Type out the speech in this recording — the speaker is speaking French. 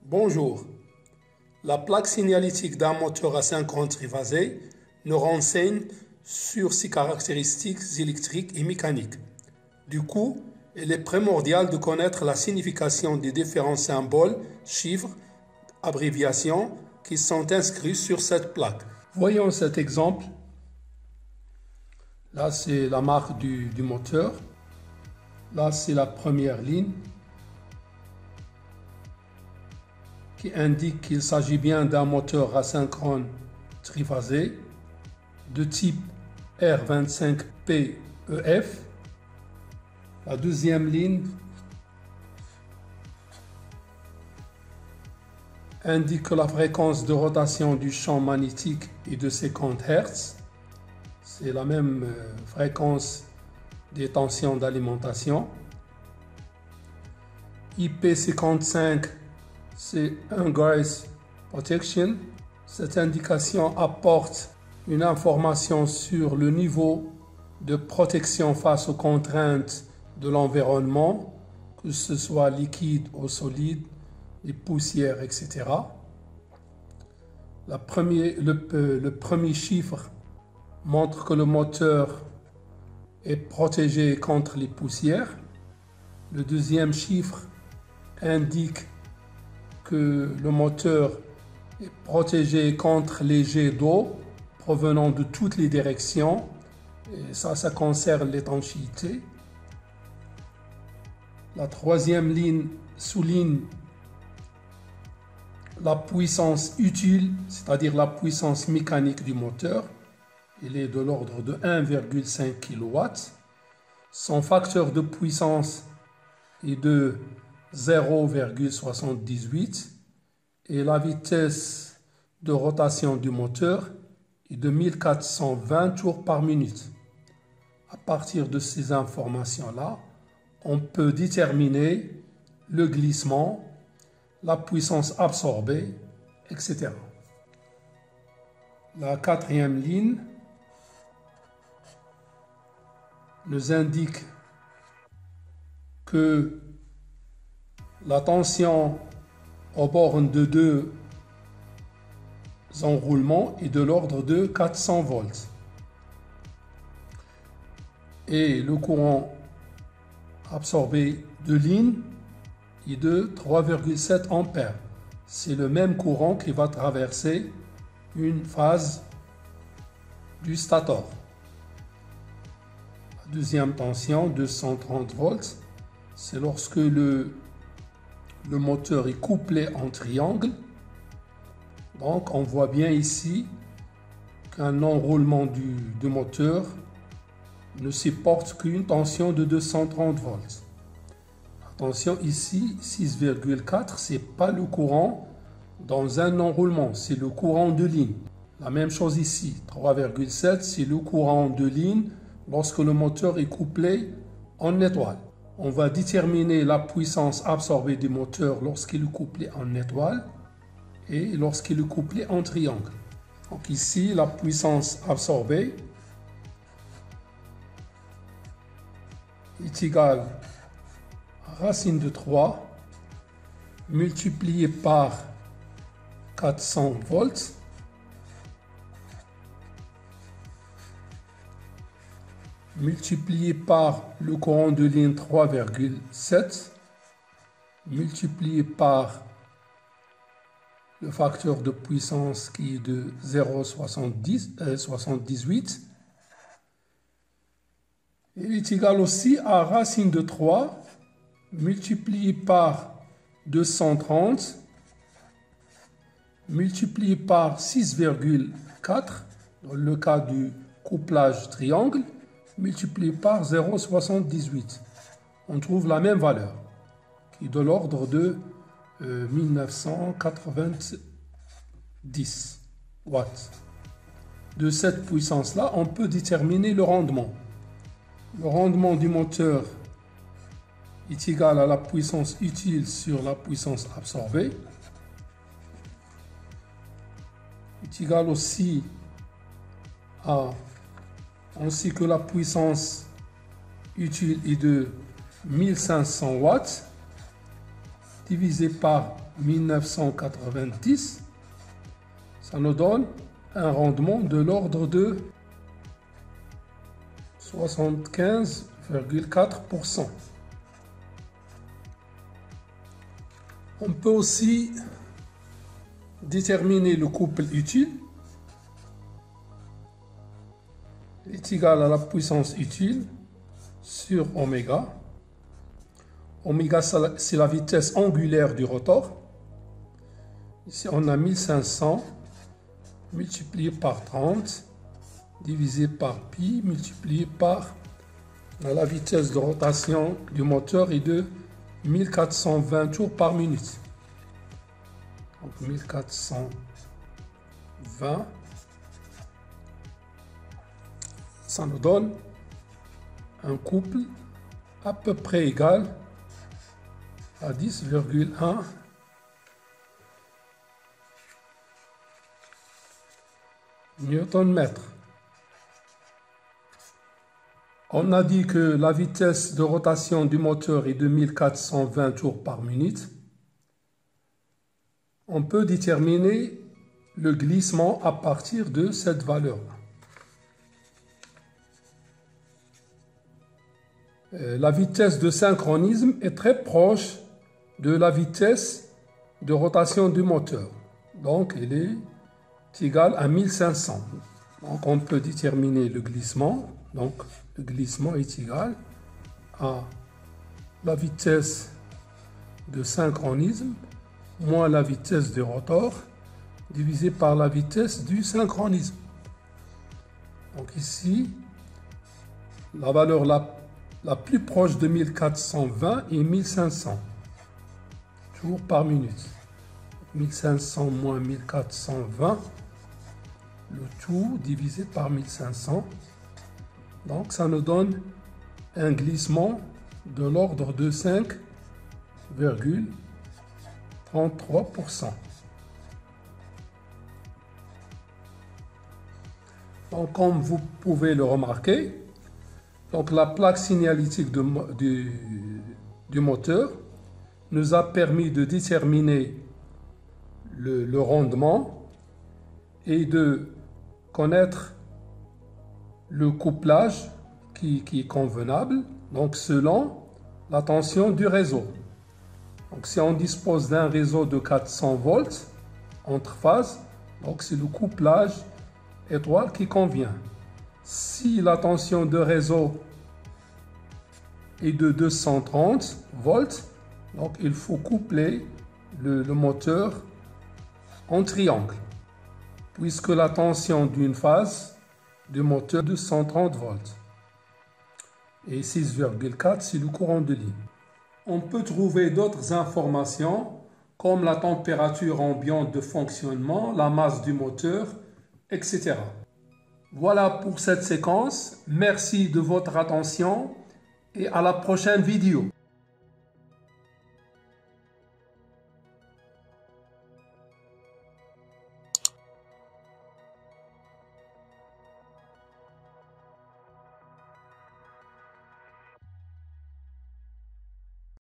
Bonjour. La plaque signalétique d'un moteur asynchrone triphasé nous renseigne sur ses caractéristiques électriques et mécaniques. Du coup, il est primordial de connaître la signification des différents symboles, chiffres, abréviations qui sont inscrits sur cette plaque. Voyons cet exemple. Là, c'est la marque du moteur. Là, c'est la première ligne qui indique qu'il s'agit bien d'un moteur asynchrone triphasé de type R25PEF. La deuxième ligne indique que la fréquence de rotation du champ magnétique est de 50 Hz. C'est la même fréquence des tensions d'alimentation. IP55, c'est Ingress Protection. Cette indication apporte une information sur le niveau de protection face aux contraintes de l'environnement, que ce soit liquide ou solide, les poussières, etc. Le premier chiffre montre que le moteur est protégé contre les poussières. Le deuxième chiffre indique que le moteur est protégé contre les jets d'eau provenant de toutes les directions. Et ça concerne l'étanchéité. La troisième ligne souligne la puissance utile, c'est-à-dire la puissance mécanique du moteur. Il est de l'ordre de 1,5 kW. Son facteur de puissance est de 0,78 et la vitesse de rotation du moteur est de 1420 tours par minute. À partir de ces informations-là, on peut déterminer le glissement, la puissance absorbée, etc. La quatrième ligne nous indique que la tension aux bornes de deux enroulements est de l'ordre de 400 volts. Et le courant absorbé de ligne est de 3,7 ampères. C'est le même courant qui va traverser une phase du stator. La deuxième tension, 230 volts, c'est lorsque le moteur est couplé en triangle. Donc on voit bien ici qu'un enroulement du moteur ne supporte qu'une tension de 230 volts. Attention ici, 6,4, ce n'est pas le courant dans un enroulement, c'est le courant de ligne. La même chose ici, 3,7, c'est le courant de ligne lorsque le moteur est couplé en étoile. On va déterminer la puissance absorbée du moteur lorsqu'il est couplé en étoile et lorsqu'il est couplé en triangle. Donc ici, la puissance absorbée est égale à racine de 3 multiplié par 400 volts multiplié par le courant de ligne 3,7 multiplié par le facteur de puissance qui est de 0,78 il est égal aussi à racine de 3 multiplié par 230 multiplié par 6,4 dans le cas du couplage triangle multiplié par 0,78. On trouve la même valeur qui est de l'ordre de 1990 watts. De cette puissance-là, on peut déterminer le rendement. Le rendement du moteur est égal à la puissance utile sur la puissance absorbée. Est égal aussi à ainsi que la puissance utile est de 1500 watts divisé par 1990, ça nous donne un rendement de l'ordre de 75,4%. On peut aussi déterminer le couple utile. Il est égal à la puissance utile sur oméga. Oméga, c'est la vitesse angulaire du rotor. Ici, on a 1500 multiplié par 30 divisé par pi multiplié par la vitesse de rotation du moteur est de 1420 tours par minute. Donc 1420, ça nous donne un couple à peu près égal à 10,1 Newton-mètre. On a dit que la vitesse de rotation du moteur est de 1420 tours par minute. On peut déterminer le glissement à partir de cette valeur-là. La vitesse de synchronisme est très proche de la vitesse de rotation du moteur. Donc, elle est égale à 1500. Donc, on peut déterminer le glissement. Donc, le glissement est égal à la vitesse de synchronisme moins la vitesse du rotor divisé par la vitesse du synchronisme. Donc ici, la valeur la plus proche de 1420 est 1500 tours par minute. 1500 moins 1420, le tout divisé par 1500. Donc ça nous donne un glissement de l'ordre de 5,33%. Donc comme vous pouvez le remarquer, donc la plaque signalétique du moteur nous a permis de déterminer le rendement et de connaître le couplage qui est convenable, donc selon la tension du réseau. Donc si on dispose d'un réseau de 400 volts entre phases, donc c'est le couplage étoile qui convient. Si la tension de réseau est de 230 volts, donc il faut coupler le moteur en triangle, puisque la tension d'une phase du moteur est de 130 volts. Et 6,4 c'est le courant de ligne. On peut trouver d'autres informations comme la température ambiante de fonctionnement, la masse du moteur, etc. Voilà pour cette séquence. Merci de votre attention et à la prochaine vidéo.